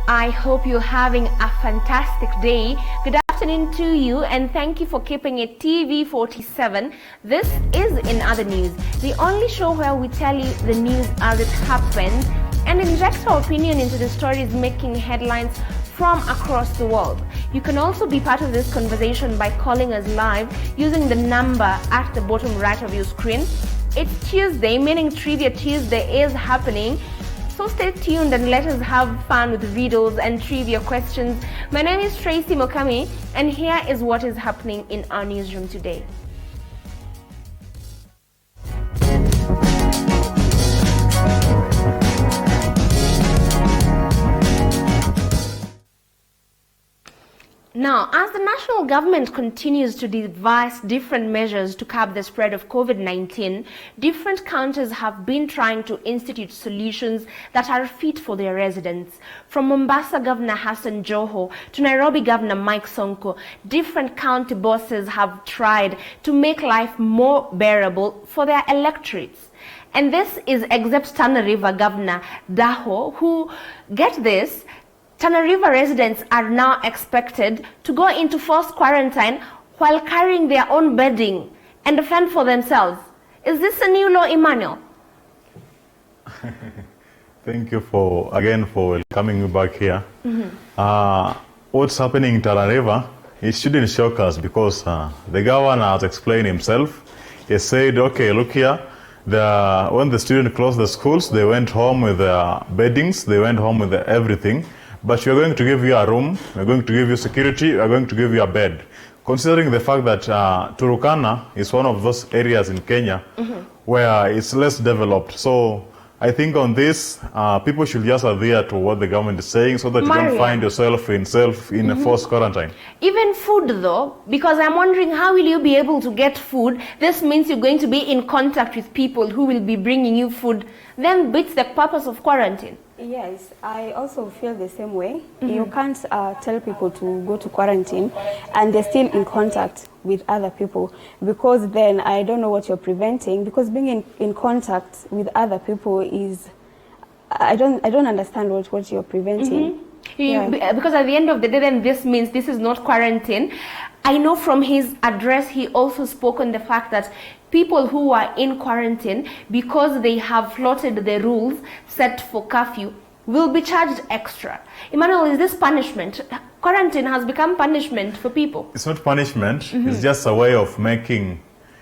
I hope you're having a fantastic day. Good afternoon to you, and thank you for keeping it TV47. This is In Other News, the only show where we tell you the news as it happens and inject our opinion into the stories making headlines from across the world. You can also be part of this conversation by calling us live using the number at the bottom right of your screen. It's Tuesday, meaning Trivia Tuesday is happening. So stay tuned and let us have fun with riddles and trivia questions. My name is Tracy Mokami, and here is what is happening in our newsroom today. Now, as the national government continues to devise different measures to curb the spread of COVID-19, different countries have been trying to institute solutions that are fit for their residents. From Mombasa Governor Hassan Joho to Nairobi Governor Mike Sonko, different county bosses have tried to make life more bearable for their electorates. And this is except Tana River Governor Daho, who, get this, Tana River residents are now expected to go into forced quarantine while carrying their own bedding and fend for themselves. Is this a new law, Emmanuel? Thank you for welcoming me back here. What's happening in Tana River, it shouldn't shock us because the governor has explained himself. He said, okay, look here, when the students closed the schools, they went home with their beddings, they went home with everything. But we're going to give you a room, we're going to give you security, we're going to give you a bed. Considering the fact that Turkana is one of those areas in Kenya where it's less developed. So I think on this, people should just adhere to what the government is saying so that you don't find yourself in a forced quarantine. Even food though, because I'm wondering how will you be able to get food? This means you're going to be in contact with people who will be bringing you food. Then beats the purpose of quarantine. Yes, I also feel the same way. You can't tell people to go to quarantine and they're still in contact with other people, because then I don't know what you're preventing, because being in contact with other people is, I don't understand what you're preventing. Because at the end of the day, then this means this is not quarantine. I know from his address, he also spoke on the fact that people who are in quarantine, because they have flouted the rules set for curfew, will be charged extra. Emmanuel, is this punishment? Quarantine has become punishment for people. It's not punishment, it's just a way of making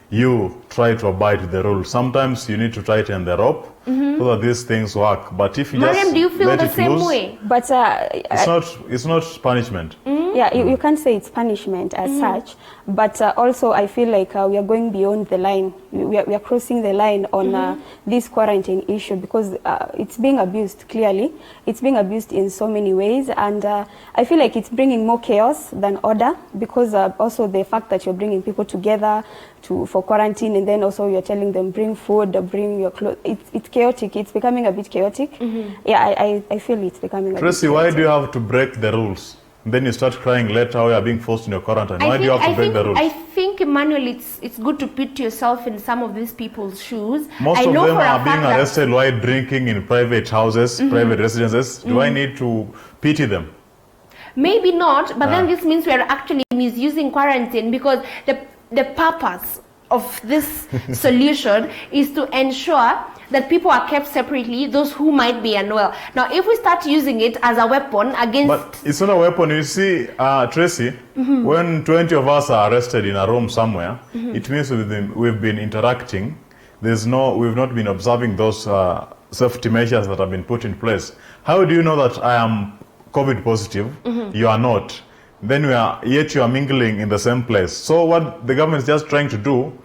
you try to abide with the rules. Sometimes you need to tighten the rope so that these things work. But if you Mariam, do you feel the same way? But it's not punishment. Yeah, you can't say it's punishment as such, but also I feel like we are going beyond the line. We are crossing the line on this quarantine issue, because it's being abused, clearly. It's being abused in so many ways, and I feel like it's bringing more chaos than order, because also the fact that you're bringing people together for quarantine, and then also you're telling them bring food, bring your clothes. It's chaotic. It's becoming a bit chaotic. Yeah, I feel it's becoming a bit chaotic. Tracy, why do you have to break the rules? Then you start crying later how you are being forced in your quarantine. Why do you have to break the rules? I think, Emmanuel, it's good to put yourself in some of these people's shoes. Most of them are being arrested while drinking in private houses, private residences. Do I need to pity them? Maybe not, but then this means we are actually misusing quarantine, because the purpose of this solution is to ensure that people are kept separately, those who might be unwell. Now, if we start using it as a weapon against... But it's not a weapon. You see, Tracy, when 20 of us are arrested in a room somewhere, it means we've been interacting. We've not been observing those safety measures that have been put in place. How do you know that I am COVID positive? You are not. Then yet you are mingling in the same place. So what the government is just trying to do,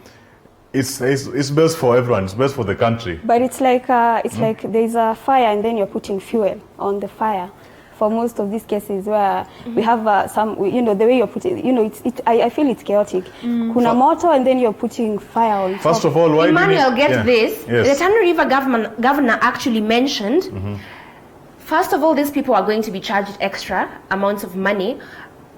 it's best for everyone. It's best for the country. But it's like like there's a fire and then you're putting fuel on the fire. For most of these cases where we have some, the way you're putting, I feel it's chaotic. Kuna moto and then you're putting fire on top. First of all, why Emmanuel, this. Yes. The Tana River governor actually mentioned, first of all, these people are going to be charged extra amounts of money.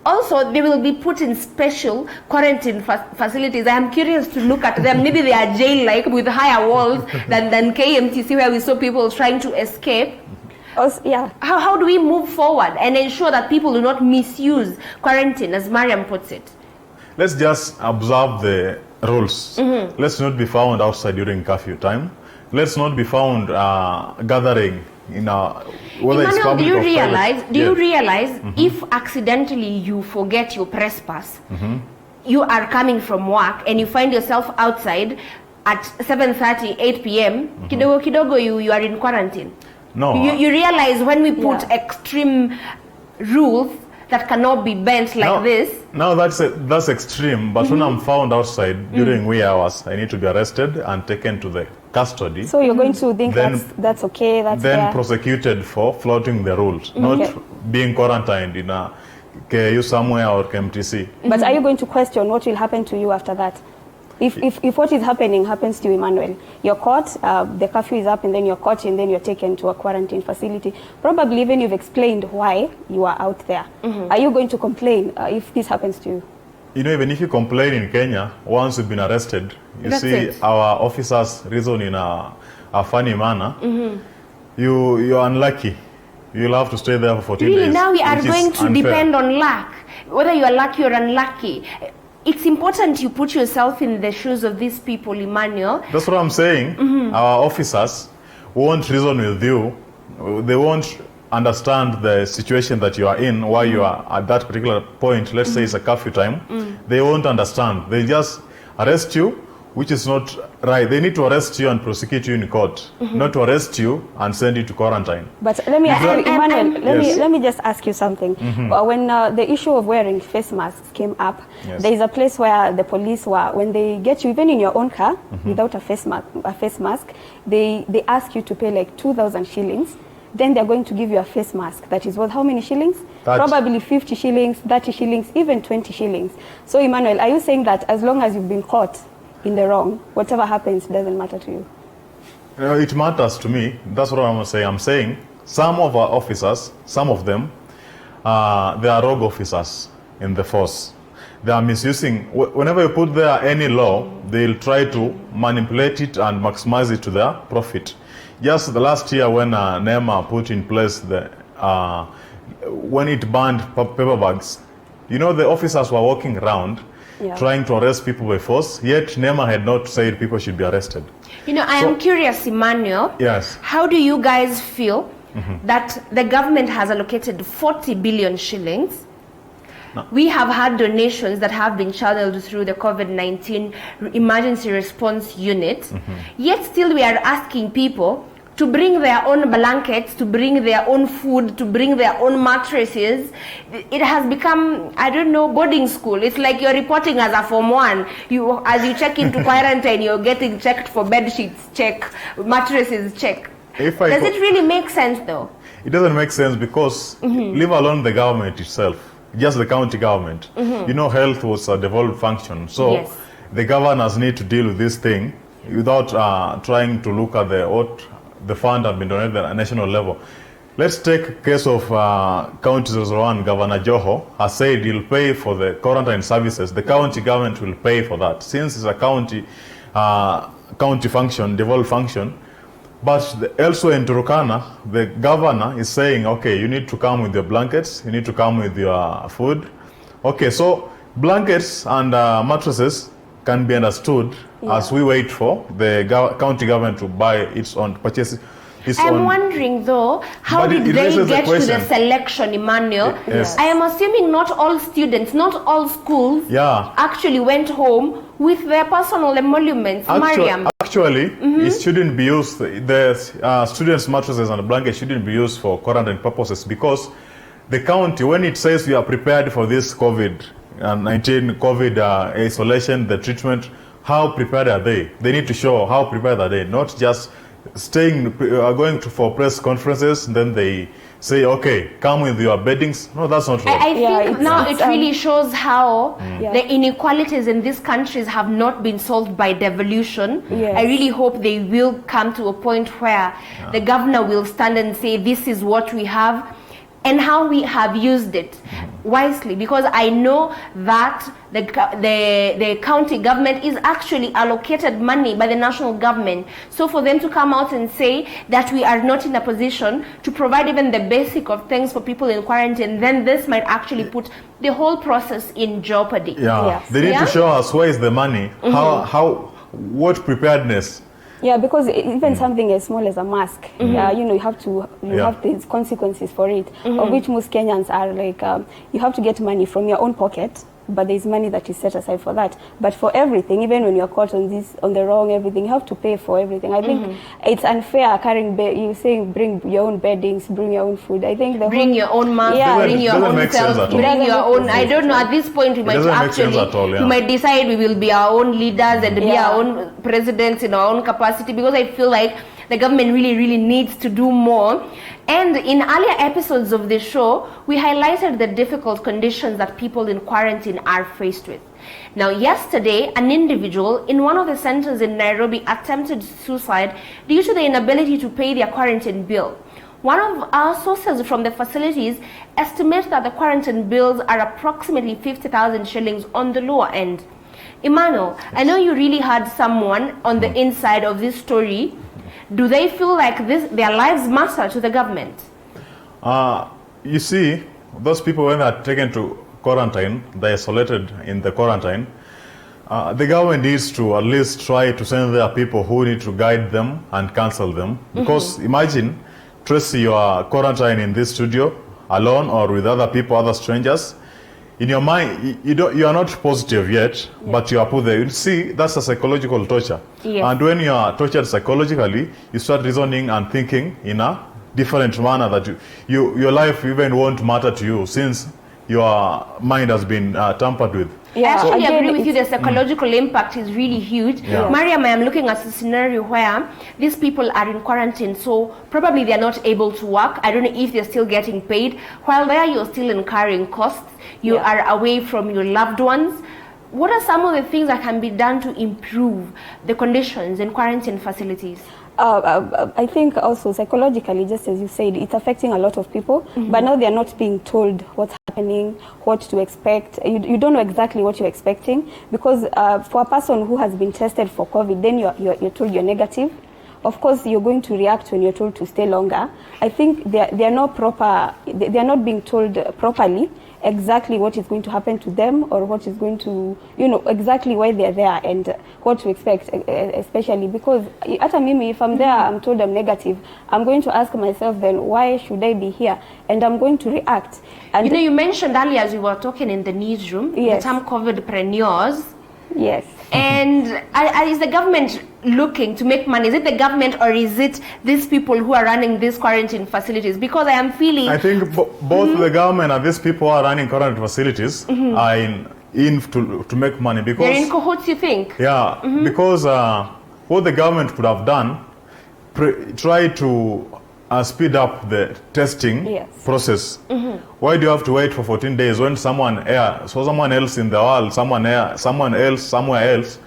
Also, they will be put in special quarantine facilities. I am curious to look at them. Maybe they are jail-like with higher walls than KMTC, where we saw people trying to escape. Also, yeah. How do we move forward and ensure that people do not misuse quarantine, as Mariam puts it? Let's just observe the rules. Let's not be found outside during curfew time. Let's not be found gathering in whether it's Emmanuel, public do you or realize? private. Do you realize if accidentally you forget your press pass, you are coming from work and you find yourself outside at 7:30, 8 p.m. Kidogo kidogo, you are in quarantine. No. You realize when we put extreme rules that cannot be bent like this. No, that's extreme. But when I'm found outside during wee hours, I need to be arrested and taken to the custody. So you're going to think Then- that's okay, that's Then fair. prosecuted for flouting the rules, not being quarantined in a KU somewhere or KMTC. But are you going to question what will happen to you after that? If what is happening happens to you, Emmanuel, you're caught, the curfew is up, and then you're caught, and then you're taken to a quarantine facility. Probably even you've explained why you are out there. Are you going to complain if this happens to you? You know, even if you complain in Kenya, once you've been arrested, you That's see it. our officers reason in a funny manner. You're unlucky. You'll have to stay there for 14 Really, days. now we are which is going to unfair. depend on luck, whether you are lucky or unlucky. It's important you put yourself in the shoes of these people, Emmanuel. That's what I'm saying. Our officers won't reason with you. They won't understand the situation that you are in, why you are at that particular point. Let's say it's a curfew time. They won't understand. They just arrest you, which is not right. They need to arrest you and prosecute you in court, not to arrest you and send you to quarantine. But let me ask you, Emmanuel, Yes. let me just ask you something. When the issue of wearing face masks came up, Yes. there is a place where the police were, when they get you, even in your own car, without a face mask, they ask you to pay like 2,000 shillings. Then they're going to give you a face mask that is worth how many shillings? 30. Probably 50 shillings, 30 shillings, even 20 shillings. So Emmanuel, are you saying that as long as you've been caught in the wrong, whatever happens doesn't matter to you? It matters to me. That's what I'm saying. I'm saying some of our officers, some of them, they are rogue officers in the force. They are misusing. Whenever you put there any law, they'll try to manipulate it and maximize it to their profit. Just the last year when NEMA put in place when it banned paper bags, you know, the officers were walking around trying to arrest people by force, yet NEMA had not said people should be arrested. You know, I am curious, Emmanuel. Yes. How do you guys feel that the government has allocated 40 billion shillings? No. We have had donations that have been channeled through the COVID-19 Emergency Response Unit, yet still we are asking people to bring their own blankets, to bring their own food, to bring their own mattresses. It has become, I don't know, boarding school. It's like you're reporting as a Form 1. As you check into quarantine, you're getting checked for bed sheets, check, mattresses, check. Does it really make sense though? It doesn't make sense because leave alone the government itself, just the county government. You know, health was a devolved function. So the governors need to deal with this thing without trying to look at the fund have been donated at a national level. Let's take a case of County 01. Governor Joho has said he'll pay for the quarantine services. The county government will pay for that. Since it's a county function, devolved function, but elsewhere in Turkana, the governor is saying, okay, you need to come with your blankets, you need to come with your food. Okay, so blankets and mattresses can be understood as we wait for the county government to buy its own, purchase its own. I'm wondering though, how But did it they raises the get to the question. selection, Emmanuel? Yes. I am assuming not all students, not all schools actually went home with their personal emoluments. Mariam. Actually, it shouldn't be used, the students' mattresses and blankets shouldn't be used for quarantine purposes because the county, when it says we are prepared for this COVID-19, COVID isolation, the treatment, how prepared are they? They need to show how prepared are they, not just going for press conferences, and then they say, okay, come with your beddings. No, that's not right. I think now it really shows how the inequalities in these countries have not been solved by devolution. I really hope they will come to a point where the governor will stand and say, this is what we have and how we have used it. wisely, because I know that the county government is actually allocated money by the national government. So for them to come out and say that we are not in a position to provide even the basic of things for people in quarantine, then this might actually put the whole process in jeopardy. They need to show us where is the money, what preparedness. Yeah, because even something as small as a mask, you know, you have these consequences for it, of which most Kenyans are like, you have to get money from your own pocket, but there's money that is set aside for that. But for everything, even when you're caught on the wrong everything, you have to pay for everything. I think it's unfair carrying, you saying bring your own beddings, bring your own food. I think bring your own mask, bring your own self, bring your own, I don't know, at this point we might actually, we might decide we will be our own leaders and be our own presidents in our own capacity, because I feel like the government really needs to do more. And in earlier episodes of the show, we highlighted the difficult conditions that people in quarantine are faced with. Now, yesterday, an individual in one of the centers in Nairobi attempted suicide due to the inability to pay their quarantine bill. One of our sources from the facilities estimates that the quarantine bills are approximately 50,000 shillings on the lower end. Emmanuel, I know you really had someone on the inside of this story. Do they feel like their lives matter to the government? You see, those people, when they're taken to quarantine, they're isolated in the quarantine, the government needs to at least try to send their people who need to guide them and counsel them. Because imagine, Tracy, you are quarantined in this studio alone or with other people, other strangers. In your mind, you are not positive yet, but you are put there. You see, that's a psychological torture. Yes. And when you are tortured psychologically, you start reasoning and thinking in a different manner that your life even won't matter to you, since your mind has been tampered with. I actually agree with you. The psychological impact is really huge. Mariam, I am looking at a scenario where these people are in quarantine, so probably they are not able to work. I don't know if they're still getting paid. While there, you're still incurring costs. You are away from your loved ones. What are some of the things that can be done to improve the conditions in quarantine facilities? I think also psychologically, just as you said, it's affecting a lot of people, but now they're not being told what's happening, what to expect. You don't know exactly what you're expecting, because for a person who has been tested for COVID, then you're told you're negative. Of course, you're going to react when you're told to stay longer. I think they're not being told properly exactly what is going to happen to them, or what is going to, exactly why they're there and what to expect, especially because at Mimi, if I'm there, I'm told I'm negative, I'm going to ask myself then, why should I be here? And I'm going to react. And you mentioned earlier as we were talking in the newsroom, the term COVIDpreneurs. Yes. And is the government looking to make money? Is it the government, or is it these people who are running these quarantine facilities? Because I am feeling... I think both the government and these people who are running quarantine facilities are in to make money. Because they're in cahoots, you think? Yeah, because what the government could have done, try to speed up the testing process. Why do you have to wait for 14 days when someone else in the world, someone else somewhere else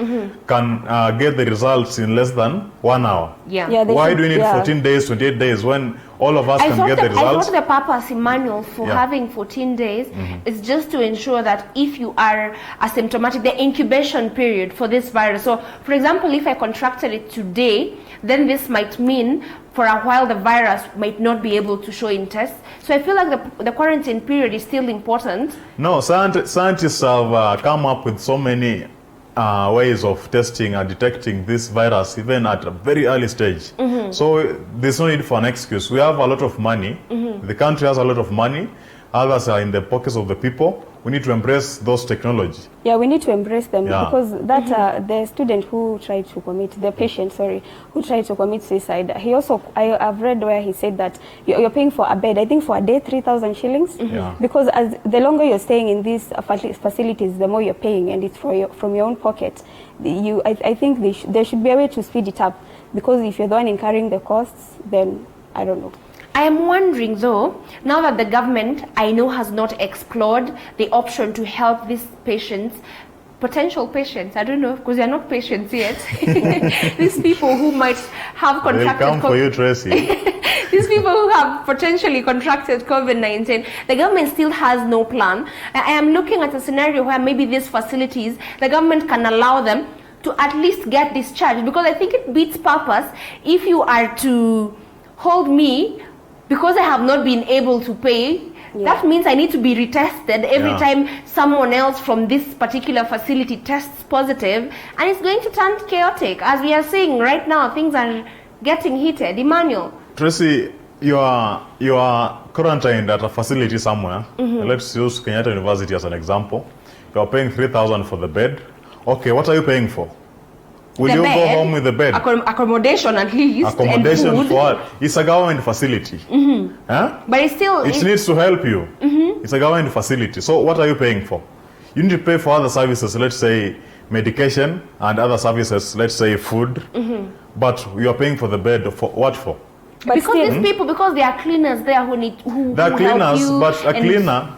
can get the results in less than 1 hour? Why do you need 14 days, 28 days when all of us can get the results? I thought the purpose, Emmanuel, for having 14 days is just to ensure that if you are asymptomatic, the incubation period for this virus. So, for example, if I contracted it today, then this might mean for a while the virus might not be able to show in tests. So I feel like the quarantine period is still important. No, scientists have come up with so many ways of testing and detecting this virus even at a very early stage. So there's no need for an excuse. We have a lot of money. The country has a lot of money. Others are in the pockets of the people. We need to embrace those technologies. Yeah, we need to embrace them because that the student who tried to commit, the patient, who tried to commit suicide, he also, I've read where he said that you're paying for a bed, I think for a day, 3,000 shillings. Because as the longer you're staying in these facilities, the more you're paying, and it's from your own pocket. I think there should be a way to speed it up, because if you're the one incurring the costs, then I don't know. I am wondering though, now that the government, I know, has not explored the option to help these patients, potential patients, I don't know, because they're not patients yet, these people who might have contracted They'll come for you, Tracy. these people who have potentially contracted COVID-19, the government still has no plan. I am looking at a scenario where maybe these facilities, the government can allow them to at least get discharged, because I think it beats purpose if you are to hold me because I have not been able to pay. That means I need to be retested every time someone else from this particular facility tests positive, and it's going to turn chaotic. As we are seeing right now, things are getting heated. Emmanuel. Tracy, you are quarantined at a facility somewhere. Let's use Kenyatta University as an example. You are paying 3,000 for the bed. Okay, what are you paying for? Will you go home with the bed? Accommodation at least. Accommodation and food. for what? It's a government facility. Huh? But it's still... It needs to help you. It's a government facility. So what are you paying for? You need to pay for other services, let's say medication and other services, let's say food. But you are paying for the bed. For what for? But because still, these people, because there are cleaners there who need... There are cleaners, but a cleaner...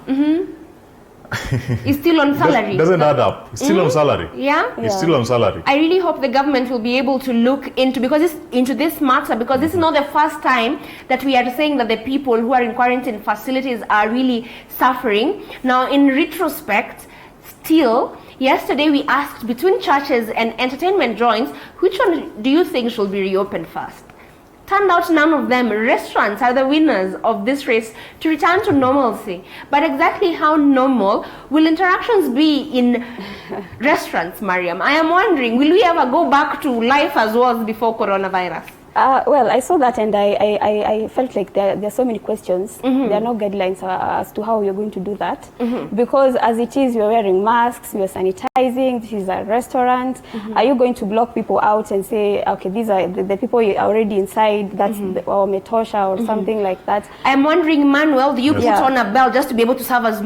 is still on salary. Doesn't add up. It's still on salary. Yeah? It's still on salary. I really hope the government will be able to look into this matter, because this is not the first time that we are saying that the people who are in quarantine facilities are really suffering. Now, in retrospect, still, yesterday we asked, between churches and entertainment joints, which one do you think should be reopened first? Turned out none of them. Restaurants are the winners of this race to return to normalcy. But exactly how normal will interactions be in restaurants, Mariam? I am wondering, will we ever go back to life as was before coronavirus? Well, I saw that and I felt like there are so many questions. There are no guidelines as to how you're going to do that. Because as it is, you're wearing masks, you're sanitizing, this is a restaurant. Are you going to block people out and say, okay, these are the people already inside, that's or metosha or something like that? I'm wondering, Manuel, do you put on a bell just to be able to serve as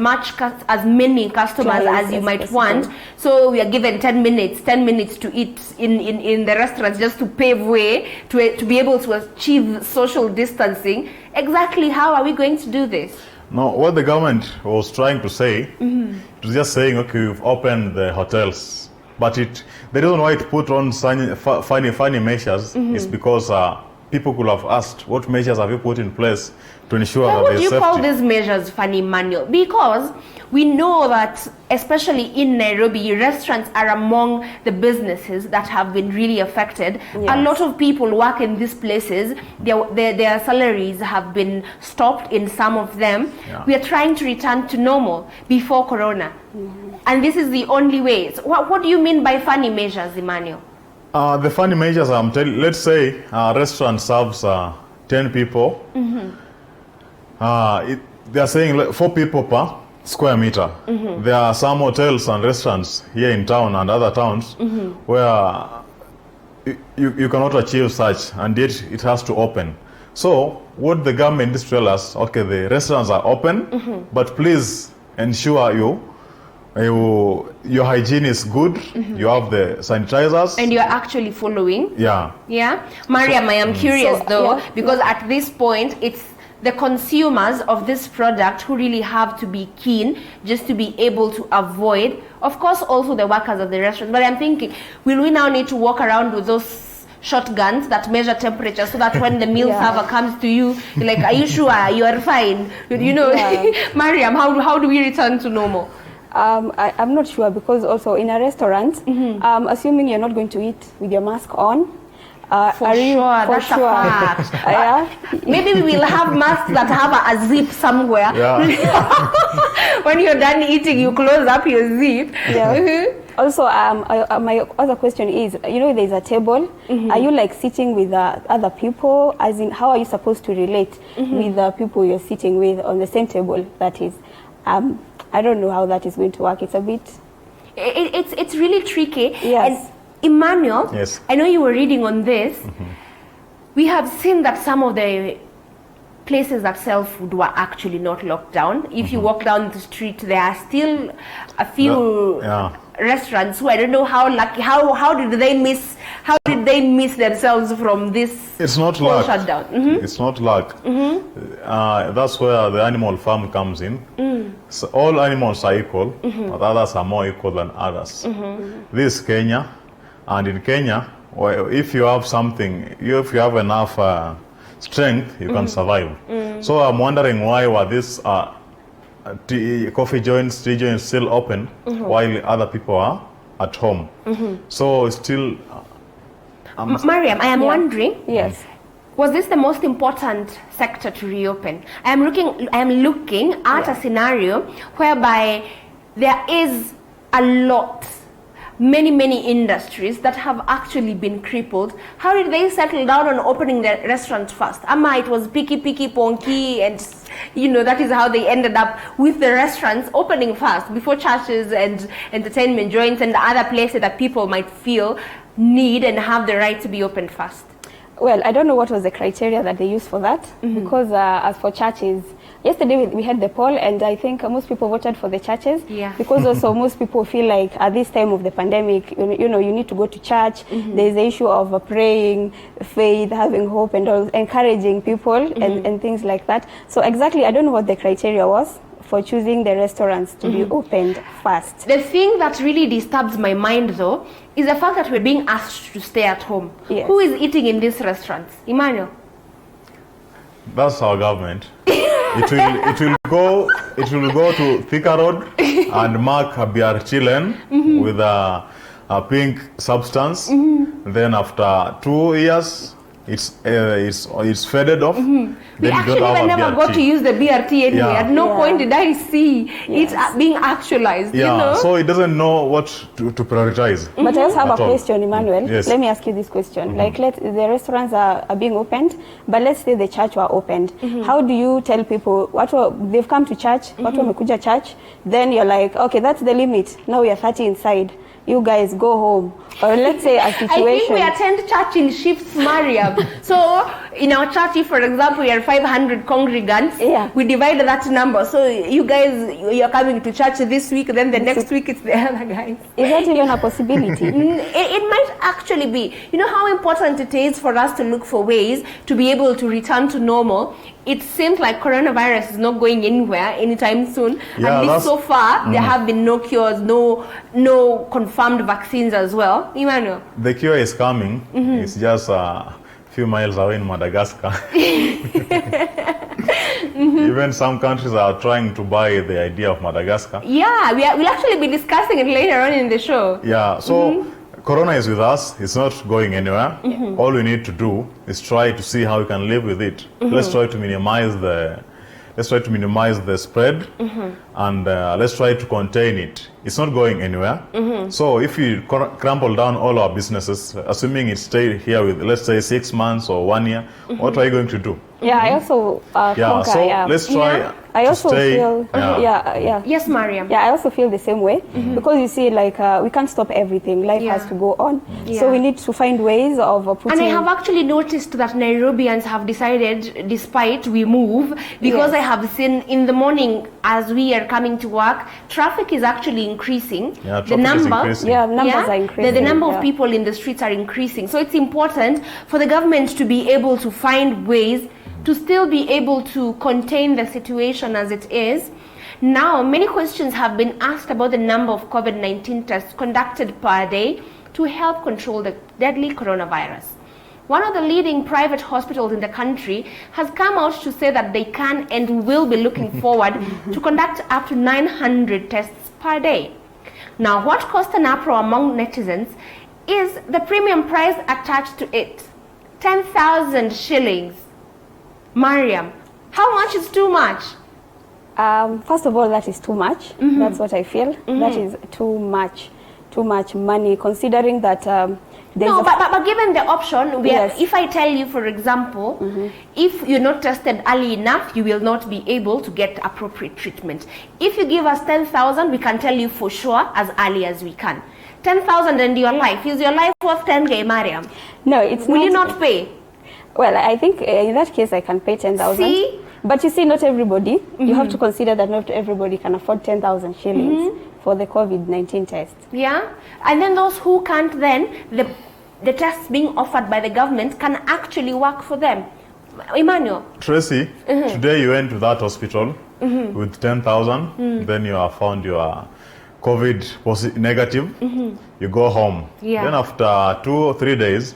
many customers as you might want? So we are given 10 minutes to eat in the restaurants, just to pave way to be able to achieve social distancing. Exactly how are we going to do this? No, what the government was trying to say, it was just saying, okay, we've opened the hotels. But the reason why it put on funny measures is because people could have asked, what measures have you put in place to ensure that there's safety? Why would you call these measures funny, Manuel? Because we know that, especially in Nairobi, restaurants are among the businesses that have been really affected. A lot of people work in these places. Their salaries have been stopped in some of them. We are trying to return to normal before Corona. And this is the only way. So what do you mean by funny measures, Emmanuel? The funny measures I'm telling, let's say a restaurant serves 10 people. They are saying 4 people per square meter. There are some hotels and restaurants here in town and other towns where you cannot achieve such, and yet it has to open. So what the government is telling us, okay, the restaurants are open, but please ensure your hygiene is good, you have the sanitizers. And you're actually following. Yeah. Mariam, I am curious because at this point, it's the consumers of this product who really have to be keen just to be able to avoid, of course, also the workers of the restaurant. But I'm thinking, will we now need to walk around with those shotguns that measure temperature so that when the meal server comes to you, you're like, are you sure you are fine? You know, Mariam, how do we return to normal? I'm not sure, because also in a restaurant, assuming you're not going to eat with your mask on, for sure. A fact. Maybe we will have masks that have a zip somewhere. When you're done eating, you close up your zip. Also, my other question is, there's a table. Are you like sitting with other people? As in, how are you supposed to relate with the people you're sitting with on the same table? That is, I don't know how that is going to work. It's a bit... It's really tricky. Yes. And Emmanuel, I know you were reading on this. We have seen that some of the places that sell food were actually not locked down. If you walk down the street, there are still a few restaurants who I don't know how lucky, how did they miss themselves from this whole shutdown? It's not luck. That's where the animal farm comes in. So all animals are equal, but others are more equal than others. This is Kenya. And in Kenya, if you have something, if you have enough strength, you can survive. So I'm wondering why were these coffee joints, tea joints still open while other people are at home. So still... Mariam, I am wondering, Yes. was this the most important sector to reopen? I am looking at a scenario whereby there is a lot, many industries that have actually been crippled. How did they settle down on opening the restaurant first? Ama, it was picky, ponky, and that is how they ended up with the restaurants opening first before churches and entertainment joints and other places that people might feel need and have the right to be opened first. Well, I don't know what was the criteria that they used for that, because as for churches, yesterday we had the poll, and I think most people voted for the churches. Yeah. Because also most people feel like at this time of the pandemic, you need to go to church. There's the issue of praying, faith, having hope, and all, encouraging people and things like that. So exactly, I don't know what the criteria was for choosing the restaurants to be opened first. The thing that really disturbs my mind, though, is the fact that we're being asked to stay at home. Yes. Who is eating in these restaurants? Emmanuel? That's our government. It will go to Thika Road and mark a BRT lane with a pink substance. Then after 2 years, it's faded off. We Then you actually don't have a never got BRT. to use the BRT anyway. Yeah. At no Yeah. point did I see it being actualized. Yeah, so it doesn't know what to prioritize. But I also have a At all. question, Emmanuel. Yes. Let me ask you this question. Like, the restaurants are being opened, but let's say the church were opened. How do you tell people they've come to church, watu wamekuja church, then you're like, okay, that's the limit. Now we are 30 inside. You guys go home. Or let's say a situation. I think we attend church in shifts, Mariam. So in our church, if, for example, we are 500 congregants, we divide that number. So you guys, you're coming to church this week, then the next week it's the other guys. Is that even a possibility? It might actually be. You know how important it is for us to look for ways to be able to return to normal. It seems like coronavirus is not going anywhere anytime soon. Yeah, At least so far, there have been no cures, no confirmed vaccines as well. Emmanuel? The cure is coming. It's just a few miles away in Madagascar. Even some countries are trying to buy the idea of Madagascar. Yeah, we'll actually be discussing it later on in the show. Yeah, so Corona is with us. It's not going anywhere. All we need to do is try to see how we can live with it. Let's try to minimize the spread, and let's try to contain it. It's not going anywhere. So if you crumple down all our businesses, assuming it stayed here with, let's say, 6 months or 1 year, what are you going to do? Yeah, I also Let's try I also to stay. feel Yes, Mariam. Yeah, I also feel the same way, because you see, like, we can't stop everything. Life has to go on. So we need to find ways of putting... And I have actually noticed that Nairobians have decided, despite we move, because I have seen in the morning as we are coming to work, traffic is actually increasing. Yeah, traffic is increasing. Yeah, numbers are increasing. The number of people in the streets are increasing. So it's important for the government to be able to find ways to still be able to contain the situation as it is. Now, many questions have been asked about the number of COVID-19 tests conducted per day to help control the deadly coronavirus. One of the leading private hospitals in the country has come out to say that they can and will be looking forward to conduct up to 900 tests per day. Now, what caused an uproar among netizens is the premium price attached to it, 10,000 shillings. Mariam, how much is too much? First of all, that is too much. That's what I feel. That is too much money, considering that but given the option, Yes. if I tell you, for example, if you're not tested early enough, you will not be able to get appropriate treatment. If you give us 10,000, we can tell you for sure as early as we can. 10,000 and your life. Is your life worth 10K, Mariam? No, it's Will not. you not pay? Well, I think in that case I can pay 10,000. See? But you see, not everybody. You have to consider that not everybody can afford 10,000 shillings for the COVID-19 test. Yeah, and then those who can't, then the tests being offered by the government can actually work for them. Emmanuel? Tracy, today you went to that hospital with 10,000, then you have found your COVID negative, you go home. Yeah. Then after 2 or 3 days,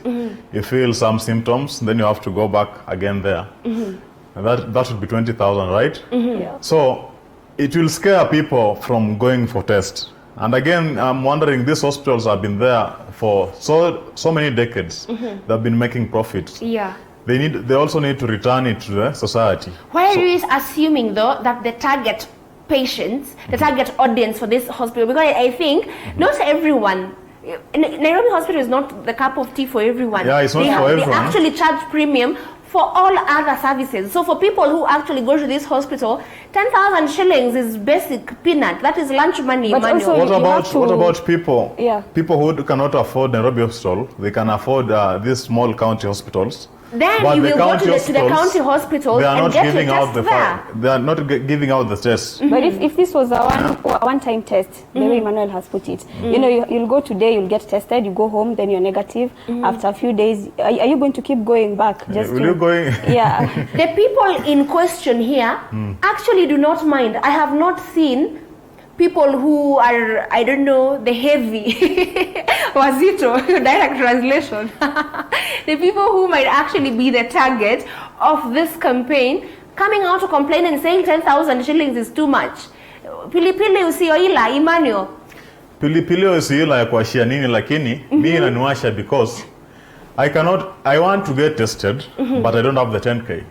you feel some symptoms, then you have to go back again there. And that should be 20,000, right? Yeah. So it will scare people from going for tests. And again, I'm wondering, these hospitals have been there for so many decades. They've been making profits. Yeah. They also need to return it to the society. Why are you assuming though that the target patients, the target audience for this hospital? Because I think not everyone. Nairobi Hospital is not the cup of tea for everyone. Yeah, it's not for everyone. They actually charge premium for all other services. So for people who actually go to this hospital, 10,000 shillings is basic peanut. That is lunch money. But also What about people? Yeah. People who cannot afford Nairobi Hospital, they can afford these small county hospitals. Then But you the will go county to the county hospital they are and not get your giving out test the there. they are not giving out the tests. But if this was a one-time test, the way Emmanuel has put it, you know, you'll go today, you'll get tested, you go home, then you're negative. After a few days, are you going to keep going back? Will you going? Yeah. The people in question here actually do not mind. I have not seen people who are, I don't know, the heavy, wazito, direct translation. The people who might actually be the target of this campaign coming out to complain and saying 10,000 shillings is too much. Pilipili usioila, Emmanuel. Pilipili usiila ya kuashia nini, lakini mimi inaniwasha because I want to get tested, but I don't have the 10K.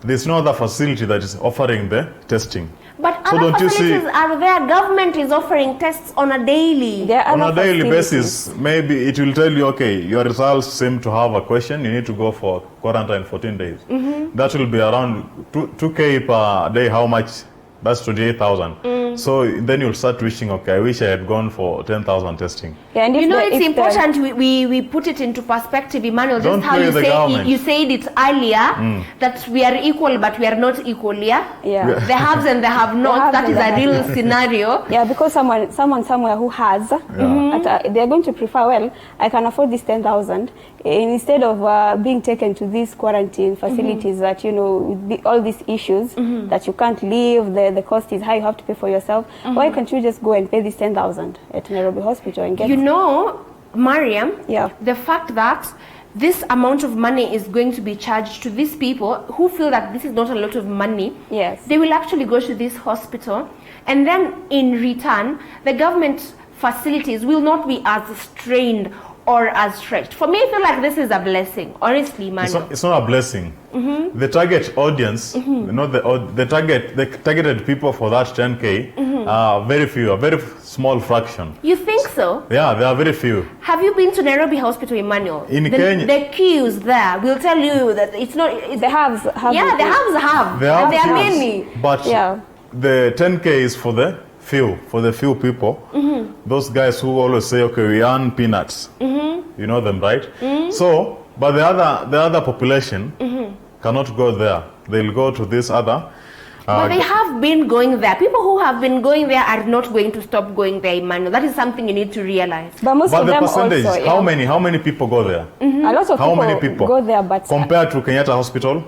There's no other facility that is offering the testing. But So other don't you see- facilities are there. Government is offering tests on a daily. There are On a other daily facilities. basis, maybe it will tell you, okay, your results seem to have a question, you need to go for quarantine 14 days. That will be around 2K per day. How much? That's 28,000. So then you'll start wishing, okay, I wish I had gone for 10,000 testing. Yeah, and if You know, the- it's if the- important we put it into perspective, Emmanuel. Don't Just how play you the say government. you said it earlier that we are equal, but we are not equal. Yeah. Yeah. The haves and the have-nots. The That haves is and a the real have-nots. scenario. Yeah, because someone somewhere who has, they're going to prefer, well, I can afford this 10,000 instead of being taken to these quarantine facilities that, you know, with all these issues that you can't leave, the cost is high, you have to pay for yourself. Why can't you just go and pay this 10,000 at Nairobi Hospital and get... You know, Mariam. Yeah. The fact that this amount of money is going to be charged to these people who feel that this is not a lot of money. Yes. They will actually go to this hospital, and then in return, the government facilities will not be as strained or as stretched. For me, I feel like this is a blessing, honestly, man. It's not a blessing. The target audience, not the targeted people for that 10K are very few, a very small fraction. You think so? Yeah, there are very few. Have you been to Nairobi Hospital, Emmanuel? In Kenya. The queues there will tell you that it's not... The haves have... yeah, the haves have. There are And there are queues, many. but Yeah. the 10K is for the few people. Those guys who always say, okay, we earn peanuts. You know them, right? So, but the other population cannot go there. They'll go to this other. But they have been going there. People who have been going there are not going to stop going there, Emmanuel. That is something you need to realize. But most But of the them percentage, also... how many people go there? A lot of How many people? go there, but... Compared to Kenyatta Hospital,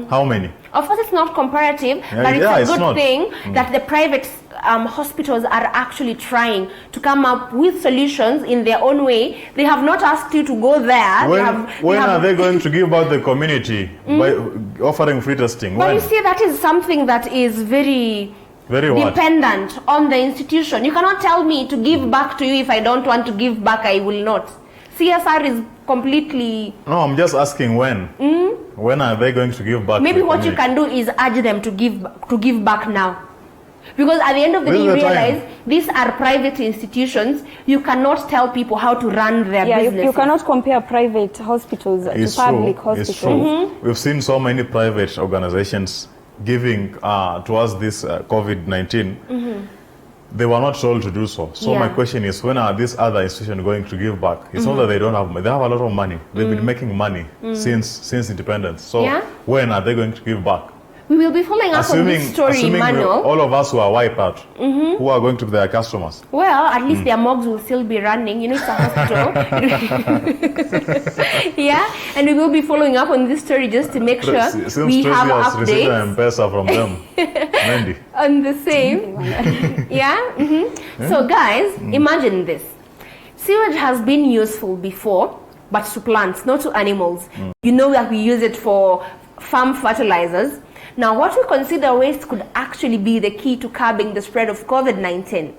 how many? Of course, it's not comparative, Yeah, but it's yeah, a it's good not. thing that the private hospitals are actually trying to come up with solutions in their own way. They have not asked you to go there. When are they going to give out the community by offering free testing? But When? you see, that is something that is very What? dependent on the institution. You cannot tell me to give back to you. If I don't want to give back, I will not. CSR is completely... No, I'm just asking when. When are they going to give back? Maybe to the what you community? can do is urge them to give back now. Because at the end of the This day, is you the time. realize these are private institutions. You cannot tell people how to run their Yeah, business. you cannot compare private hospitals It's to public true. hospitals. It's true. We've seen so many private organizations giving towards this COVID-19. They were not told to do so. So my Yeah. question is, when are these other institutions going to give back? It's not that they don't have money. They have a lot of money. They've been making money since independence. So Yeah. when are they going to give back? We will be following up on this story, assuming Emmanuel. all of us who are wiped out, who are going to be their customers? Well, at least their morgues will still be running. You know, it's a hospital. Yeah, and we will be following up on this story just to make sure we have updates. M-Pesa from them. Mandy. On the same. Yeah. So guys, imagine this. Sewage has been useful before, but to plants, not to animals. You know that we use it for farm fertilizers. Now, what we consider waste could actually be the key to curbing the spread of COVID-19.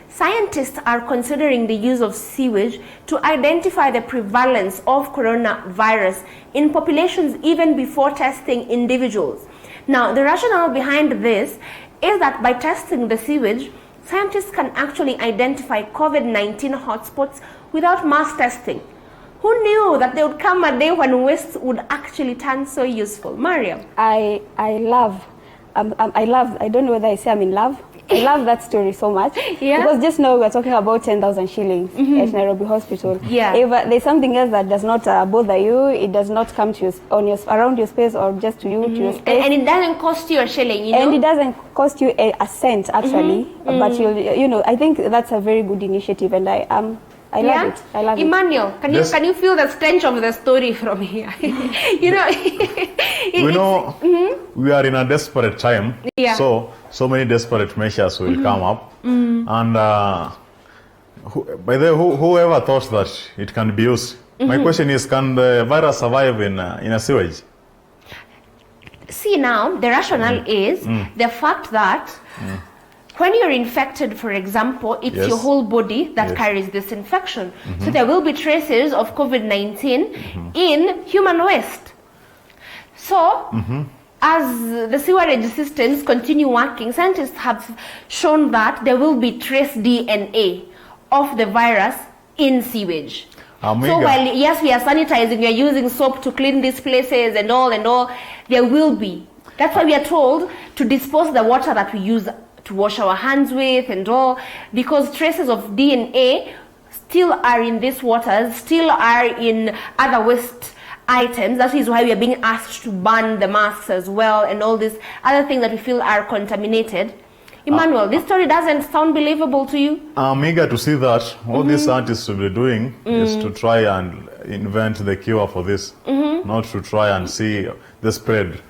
Scientists are considering the use of sewage to identify the prevalence of coronavirus in populations even before testing individuals. Now, the rationale behind this is that by testing the sewage, scientists can actually identify COVID-19 hotspots without mass testing. Who knew that there would come a day when waste would actually turn so useful? Mariam? I love, I don't know whether I say I'm in love. I love that story so much. Yeah. Because just now we're talking about 10,000 shillings at Nairobi Hospital. Yeah. If there's something else that does not bother you, it does not come to you around your space or just to you, to your space. And it doesn't cost you a shilling, you know? And it doesn't cost you a cent, actually. But you know, I think that's a very good initiative, and I love it. I love Emmanuel, it. can you feel the stench of the story from here? You know, We are in a desperate time. Yeah. So many desperate measures will come up. And by the way, whoever thought that it can be used? My question is, can the virus survive in a sewage? See, now the rationale is the fact that when you're infected, for example, it's your whole body that carries this infection. So there will be traces of COVID-19 in human waste. So, as the sewerage systems continue working, scientists have shown that there will be trace DNA of the virus in sewage. So while, yes, we are sanitizing, we are using soap to clean these places and all, there will be. That's why we are told to dispose the water that we use to wash our hands with and all, because traces of DNA still are in these waters, still are in other waste items. That is why we are being asked to ban the masks as well and all these other things that we feel are contaminated. Emmanuel, this story doesn't sound believable to you? I'm eager to see that. What these scientists will be doing is to try and invent the cure for this, not to try and see the spread.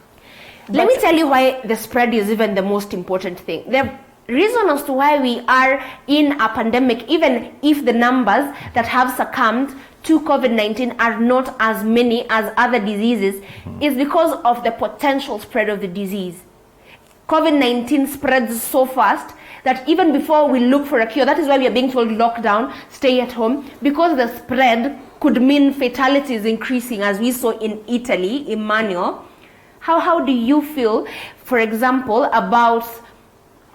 Let me tell you why the spread is even the most important thing. The reason as to why we are in a pandemic, even if the numbers that have succumbed to COVID-19 are not as many as other diseases, is because of the potential spread of the disease. COVID-19 spreads so fast that even before we look for a cure, that is why we are being told lockdown, stay at home, because the spread could mean fatalities increasing, as we saw in Italy. Emmanuel, how do you feel, for example, about,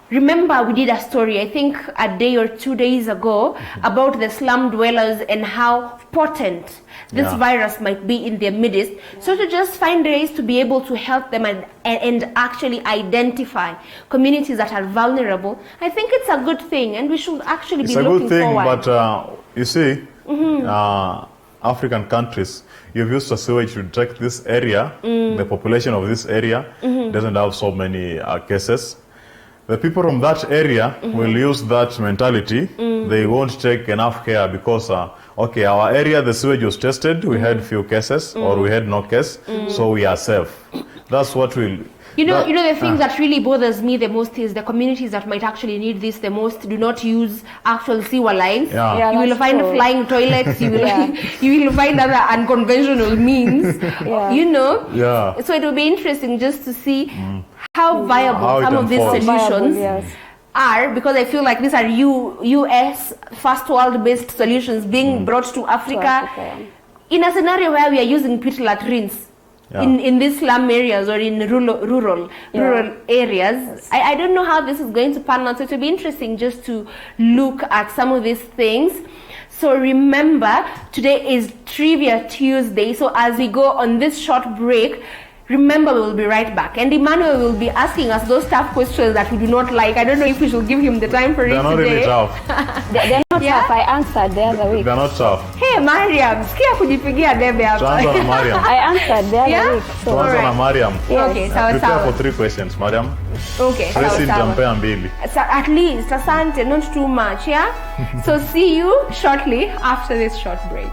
remember we did a story, I think a day or 2 days ago, about the slum dwellers and how potent this virus might be in their midst. So to just find ways to be able to help them and actually identify communities that are vulnerable, I think it's a good thing, and we should actually be looking forward. It's a good thing, but you see, African countries, you've used a sewage to detect this area, the population of this area doesn't have so many cases. The people from that area will use that mentality. They won't take enough care because, okay, our area, the sewage was tested, we had few cases or we had no case, so we are safe. That's what will... You know, the thing that really bothers me the most is the communities that might actually need this the most do not use actual sewer lines. You will find flying toilets, you will find other unconventional means, you know. So it will be interesting just to see how viable some of these solutions are, because I feel like these are US first world based solutions being brought to Africa in a scenario where we are using pit latrines. In these slum areas or in rural areas. I don't know how this is going to pan out, so it will be interesting just to look at some of these things. So remember, today is Trivia Tuesday, so as we go on this short break, Remember, we'll be right back. And Emmanuel will be asking us those tough questions that we do not like. I don't know if we should give him the time for it today. They're not really tough. They're not tough. I answered the other week. They're not tough. Hey, Mariam, sikia kujipigia debe hapa. Tuanza na Mariam. I answered the other week. So. Tuanza na Mariam. Yes. Okay, sawa Prepare sawa. for 3 questions, Mariam. Okay, sawa Tracy sawa. nitampea mbili. So at least, asante, not too much, yeah? So see you shortly after this short break.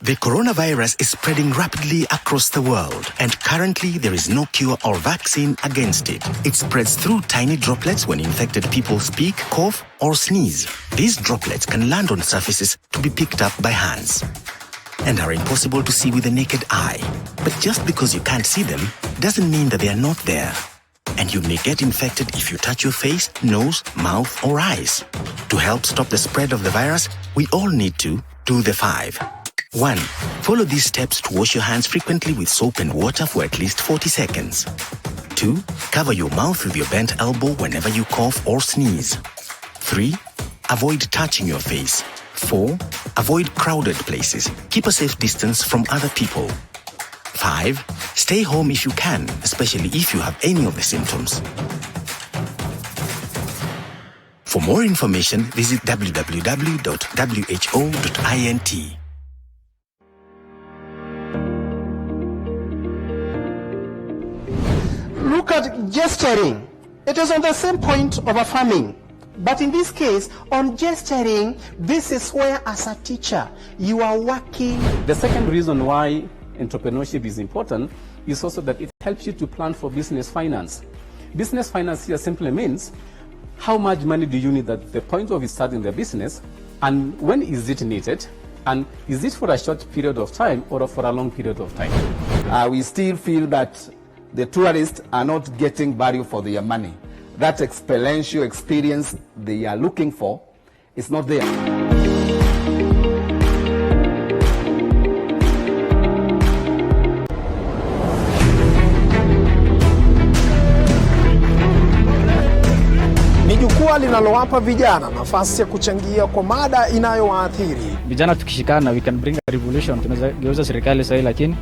The coronavirus is spreading rapidly across the world, and currently there is no cure or vaccine against it. It spreads through tiny droplets when infected people speak, cough, or sneeze. These droplets can land on surfaces to be picked up by hands and are impossible to see with the naked eye. But just because you can't see them doesn't mean that they are not there. And you may get infected if you touch your face, nose, mouth, or eyes. To help stop the spread of the virus, we all need to do the 5. 1. Follow these steps to wash your hands frequently with soap and water for at least 40 seconds. 2. Cover your mouth with your bent elbow whenever you cough or sneeze. 3. Avoid touching your face. 4. Avoid crowded places. Keep a safe distance from other people. 5. Stay home if you can, especially if you have any of the symptoms. For more information, visit www.who.int. Look at gesturing. It is on the same point of affirming. But in this case, on gesturing, this is where as a teacher, you are working. The second reason why entrepreneurship is important is also that it helps you to plan for business finance. Business finance here simply means how much money do you need at the point of starting the business, and when is it needed, and is it for a short period of time or for a long period of time? We still feel that the tourists are not getting value for their money. That experiential experience they are looking for is not there. Ni jukwaa linalowapa vijana nafasi ya kuchangia kwa mada inayowaathiri. Vijana tukishikana, we can bring a revolution. Tunaweza geuza serikali sahihi, lakini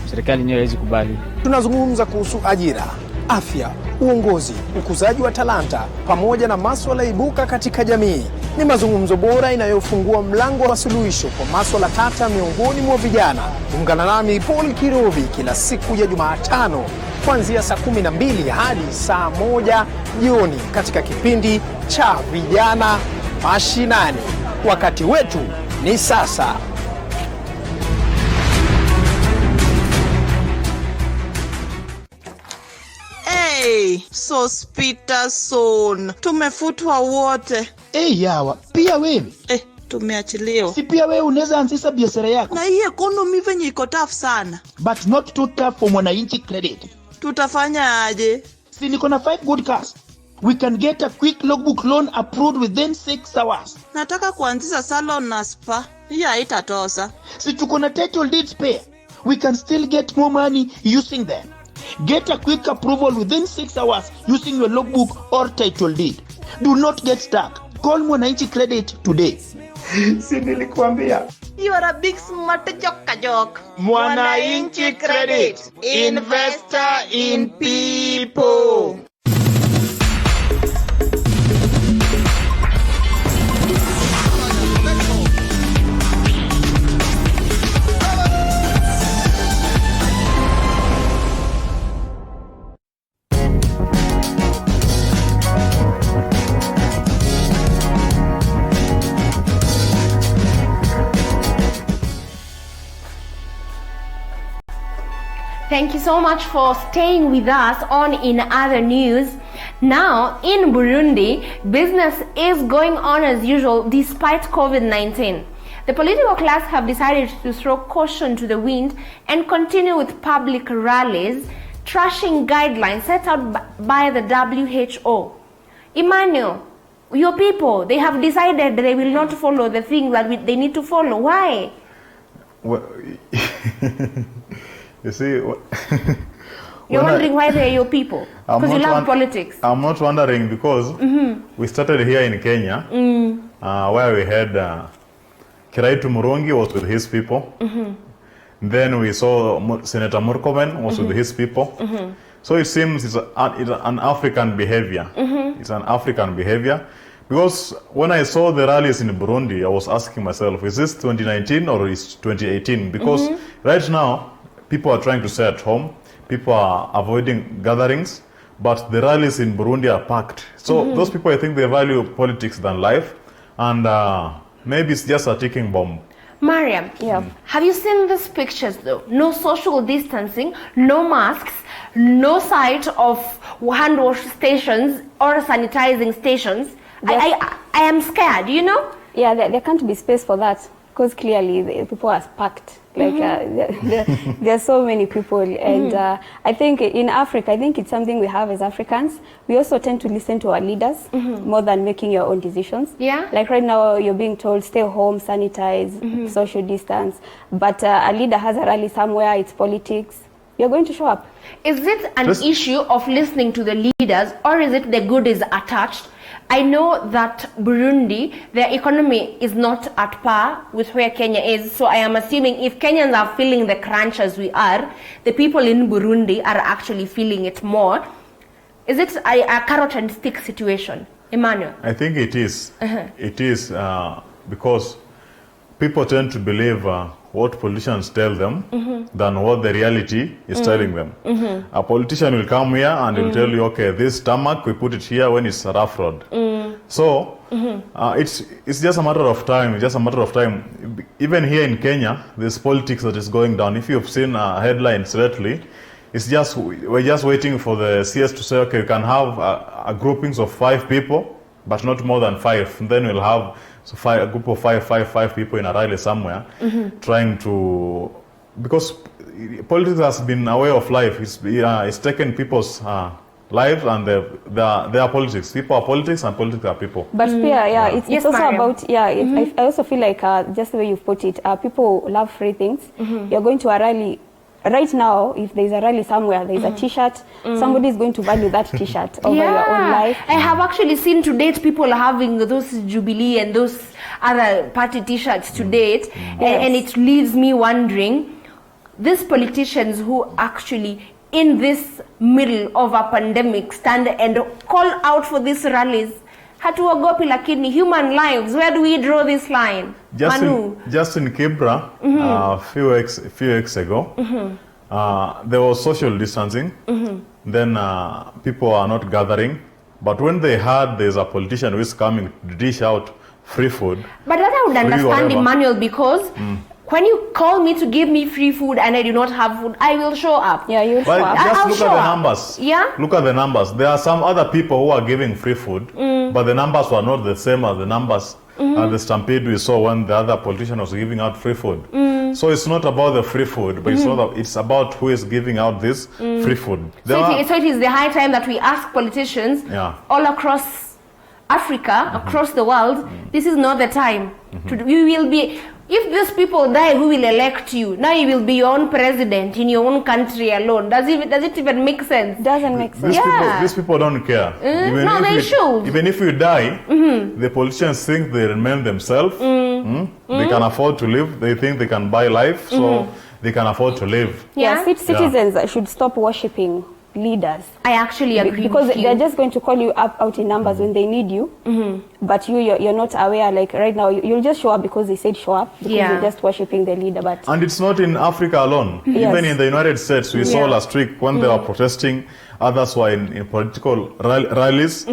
serikali yenyewe haiwezi kubali. Tunazungumza kuhusu ajira, afya, uongozi, ukuzaji wa talanta pamoja na masuala ibuka katika jamii. Ni mazungumzo bora inayofungua mlango wa suluhisho kwa masuala tata miongoni mwa vijana. Ungana nami Paul Kirobi kila siku ya Jumatano kuanzia saa 12 hadi saa 1 jioni katika kipindi cha Vijana Mashinani. Wakati wetu ni sasa. Hey, Sospitason, tumefutwa wote. Yawa, pia wewe? Tumeachiliwa. Si pia wewe unaweza anzisha biashara yako? Na hii economy venye iko tough sana. But not too tough for Mwananchi Credit. Tutafanya aje? Si niko na 5 good cars. We can get a quick logbook loan approved within 6 hours. Nataka kuanzisha salon na spa. Hii haitatosa. Si tuko na title deed spare. We can still get more money using them. Get a quick approval within 6 hours using your logbook or title deed. Do not get stuck. Call Mwananchi Credit today. Si nilikuambia. You are a big smart joke. Mwananchi Credit. Investor in people. Thank you so much for staying with us on In Other News. Now, in Burundi, business is going on as usual despite COVID-19. The political class have decided to throw caution to the wind and continue with public rallies, trashing guidelines set out by the WHO. Emmanuel, your people, they have decided they will not follow the things that they need to follow. Why? Well, you see, You're wondering why they're your people? Because you love politics. I'm not wondering because we started here in Kenya, where we had Kiraitu Murungi was with his people. Then we saw Senator Murkomen was with his people. So it seems it's an African behavior. It's an African behavior. Because when I saw the rallies in Burundi, I was asking myself, is this 2019 or is 2018? Because right now, people are trying to stay at home. People are avoiding gatherings. But the rallies in Burundi are packed. So those people, I think they value politics than life. And maybe it's just a ticking bomb. Mariam, have you seen these pictures though? No social distancing, no masks, no sight of hand wash stations or sanitizing stations. I am scared, you know? Yeah, there can't be space for that because clearly the people are packed. Like there are so many people, and I think in Africa, I think it's something we have as Africans. We also tend to listen to our leaders more than making your own decisions. Yeah. Like right now, you're being told stay home, sanitize, social distance. But a leader has a rally somewhere. It's politics. You're going to show up. Is it an issue of listening to the leaders, or is it the good is attached? I know that Burundi, their economy is not at par with where Kenya is. So I am assuming if Kenyans are feeling the crunch as we are, the people in Burundi are actually feeling it more. Is it a carrot and stick situation, Emmanuel? I think it is. It is because people tend to believe what politicians tell them than what the reality is telling them. A politician will come here and will tell you, okay, this tarmac, we put it here when it's a rough road. So it's just a matter of time. Just a matter of time. Even here in Kenya, there's politics that is going down. If you've seen headlines lately, it's just we're just waiting for the CS to say, okay, you can have a groupings of 5 people, but not more than 5. And then we'll have a group of five people in a rally somewhere, trying to, because politics has been a way of life. It's taken people's lives and their politics. People are politics and politics are people. But it's also about, I also feel like just the way you've put it, people love free things. You're going to a rally. Right now, if there's a rally somewhere, there's a T-shirt, somebody is going to value that T-shirt over your own life. I have actually seen to date people having those Jubilee and those other party T-shirts to date, and it leaves me wondering, these politicians who actually in this middle of a pandemic stand and call out for these rallies, hatuogopi lakini human lives, where do we draw this line? Just in Kibra, a few weeks ago, there was social distancing. Then people are not gathering. But when they heard there's a politician who is coming to dish out free food. But that I would understand, Emmanuel, because when you call me to give me free food and I do not have food, I will show up. Yeah, you'll show up. Just look at the numbers. Yeah? Look at the numbers. There are some other people who are giving free food, but the numbers were not the same as the numbers at the stampede we saw when the other politician was giving out free food. So it's not about the free food, but it's about who is giving out this free food. So it is the high time that we ask politicians all across Africa, across the world, this is not the time. We will be... If these people die, who will elect you? Now you will be your own president in your own country alone. Does it even make sense? Doesn't make sense. These people don't care. They should. Even if you die, the politicians think they remain themselves. They can afford to live. They think they can buy life, so they can afford to live. Citizens should stop worshipping leaders. I actually agree because with you. They're just going to call you up out in numbers when they need you, but you're not aware. Like right now, you'll just show up because they said show up, because you're just worshipping the leader. And it's not in Africa alone. Even in the United States, we saw last week when they were protesting, others were in political rallies.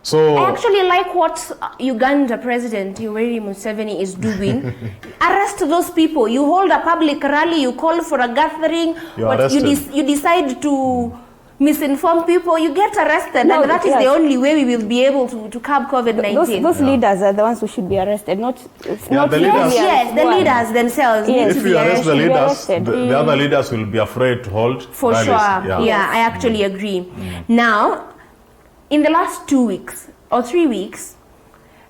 So I actually like what Uganda President Yoweri Museveni is doing. Arrest those people. You hold a public rally, you call for a gathering, but you decide to misinform people, you get arrested. And that is the only way we will be able to curb COVID-19. Those leaders are the ones who should be arrested, not the leaders. The leaders themselves need to be arrest the leaders, the other leaders will be afraid to hold for rallies. Sure. I actually agree. Now, in the last 2 weeks, or 3 weeks,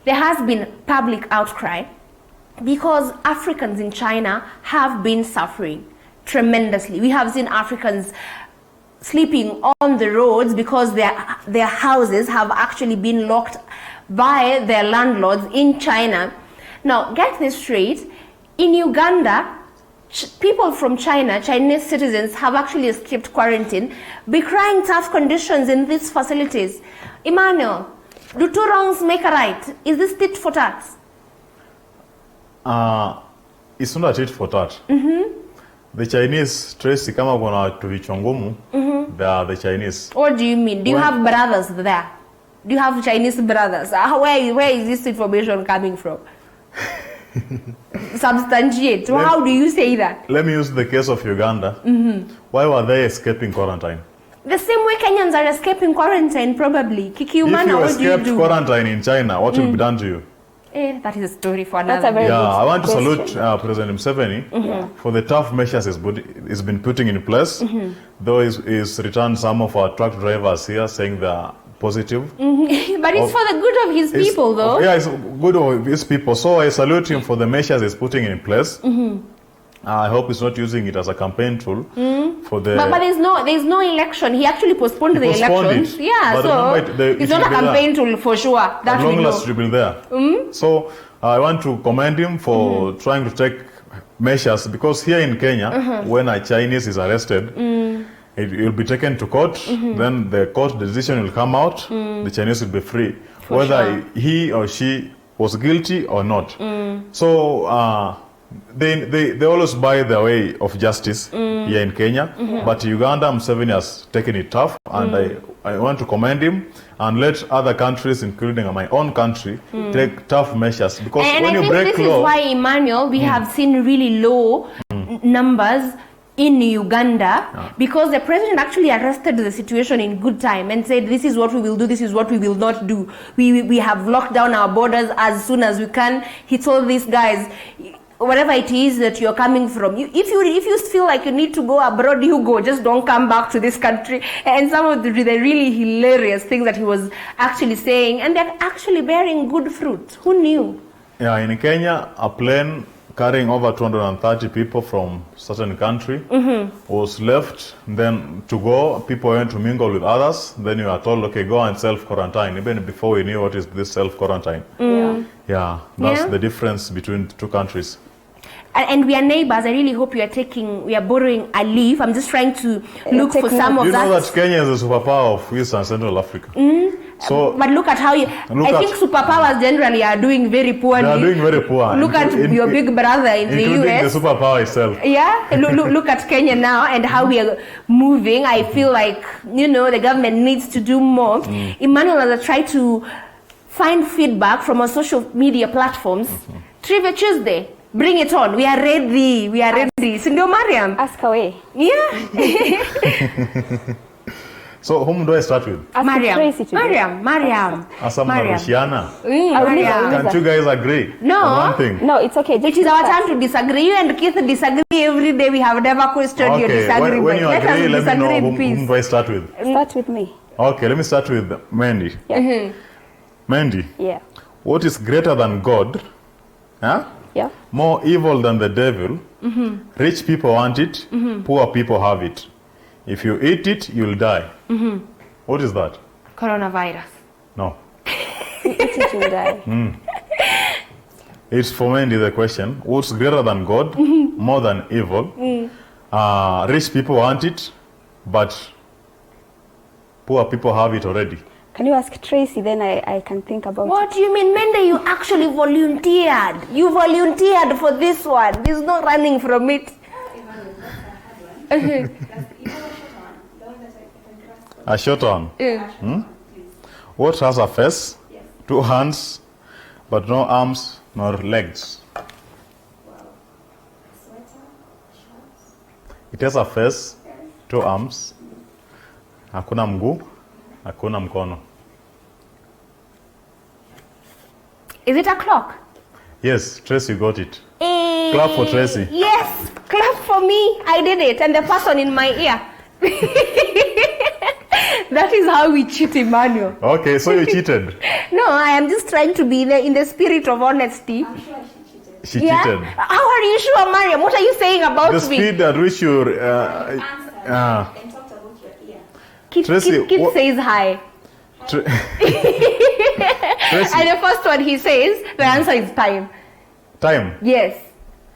there has been public outcry because Africans in China have been suffering tremendously. We have seen Africans sleeping on the roads because their houses have actually been locked by their landlords in China. Now, get this straight, in Uganda, people from China, Chinese citizens, have actually escaped quarantine, decrying tough conditions in these facilities. Emmanuel, do two wrongs make a right? Is this tit for tat? It's not a tit for tat. The Chinese, Tracy, kama kuna watu vichwa ngumu, they are the Chinese. What do you mean? Do you have brothers there? Do you have Chinese brothers? Where is this information coming from? Substantiate. So how do you say that? Let me use the case of Uganda. Why were they escaping quarantine? The same way Kenyans are escaping quarantine, probably. Kikiumana, what do you do? If you escaped quarantine in China, what will be done to you? That is a story for another. That's a very good I want to question. salute President Museveni for the tough measures he's been putting in place. Though he's returned some of our truck drivers here saying they are positive. But it's for the good of his people, though. Yeah, it's good of his people. So I salute him for the measures he's putting in place. I hope he's not using it as a campaign tool for the. But there's no election. He actually postponed the elections. It. Yeah, but so remember, it's not a campaign tool for sure. That as we long know. as it will be there. So I want to commend him for trying to take measures, because here in Kenya, when a Chinese is arrested, it will be taken to court. Then the court decision will come out. The Chinese will be free, whether he or she was guilty or not. So. They always buy their way of justice here in Kenya, but Uganda, Museveni has taken it tough, and I want to commend him and let other countries, including my own country, take tough measures, because and when I you think break this law, is why, Emmanuel, we have seen really low numbers in Uganda, because the president actually arrested the situation in good time and said, this is what we will do, this is what we will not do. We have locked down our borders as soon as we can. He told these guys, whatever it is that you're coming from, if you feel like you need to go abroad, you go. Just don't come back to this country. And some of the really hilarious things that he was actually saying, and they're actually bearing good fruit. Who knew? Yeah, in Kenya, a plane carrying over 230 people from certain country was left. Then to go, people went to mingle with others. Then you are told, okay, go and self-quarantine. Even before we knew what is this self-quarantine. Yeah, that's the difference between the two countries. And we are neighbors. I really hope we are borrowing a leaf. I'm just trying to look for some of that. You know that Kenya is a superpower of East and Central Africa. So, but look at how I think superpowers generally are doing very poorly. They are doing very poor. Look at your big brother in the US. Including the superpower itself. Yeah, look at Kenya now and how we are moving. I feel like, the government needs to do more. Emmanuel, as I try to find feedback from our social media platforms, Trivia Tuesday. Bring it on. We are ready. Sindio Mariam? Ask away. Yeah. So whom do I start with? Mariam. Asa mnarushiana. Mariam. Can't you guys agree? No. On one thing? No, it's okay. It is our time to disagree. You and Keith disagree every day. We have never questioned your disagreement. When you agree, let me know whom do I start with. Start with me. Okay, let me start with Mandy. Yeah. Mandy. Yeah. What is greater than God? Huh? Yeah. More evil than the devil. Rich people want it. Poor people have it. If you eat it, you'll die. What is that? Coronavirus. No. You eat it, you'll die. It's for Mandy the question. What's greater than God? More than evil? Rich people want it, but poor people have it already. Can you ask Tracy? Then I can think about What do you mean, Mende? You actually volunteered. You volunteered for this one. There's no running from it. A short one. What has a face, 2 hands, but no arms nor legs? It has a face, 2 arms, hakuna mguu, hakuna mkono. Is it a clock? Yes, Tracy got it. Clap for Tracy. Yes, clap for me. I did it. And the person in my ear. That is how we cheat, Emmanuel. Okay, so you cheated. No, I am just trying to be there in the spirit of honesty. She cheated. How are you sure, Mariam? What are you saying about The me? speed at which you... Kid says hi. Tracy, And the first one he says, the answer is time. time? Yes.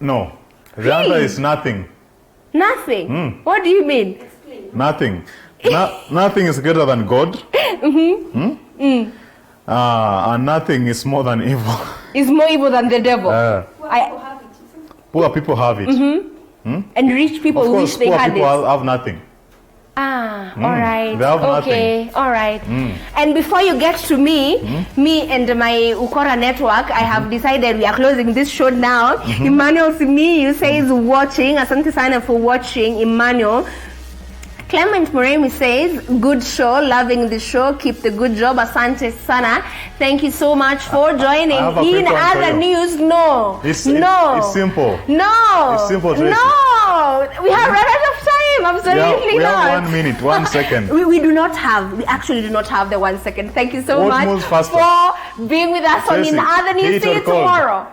No. The answer is nothing. Nothing. What do you mean? Nothing. Nothing is greater than God. And nothing is more than evil. It's more evil than the devil. Poor people have it. And rich people Of course, wish they poor had people it. have nothing. All right. They have Okay, nothing. all right. And before you get to me, me and my Ukora network, I have decided we are closing this show now. Emmanuel Simiyu says watching. Asante sana for watching, Emmanuel. Clement Muremi says, good show, loving the show, keep the good job, asante sana. Thank you so much for joining. have a In quick one for other you. news, no. It's No. simple. It's simple, Tracy. No. We have run out of time. Absolutely We not. have 1 minute, 1 second. We do not have, we actually do not have the 1 second. Thank you so What much moves faster? for being with us on Tracy, In Other News. heat See or you cold? tomorrow.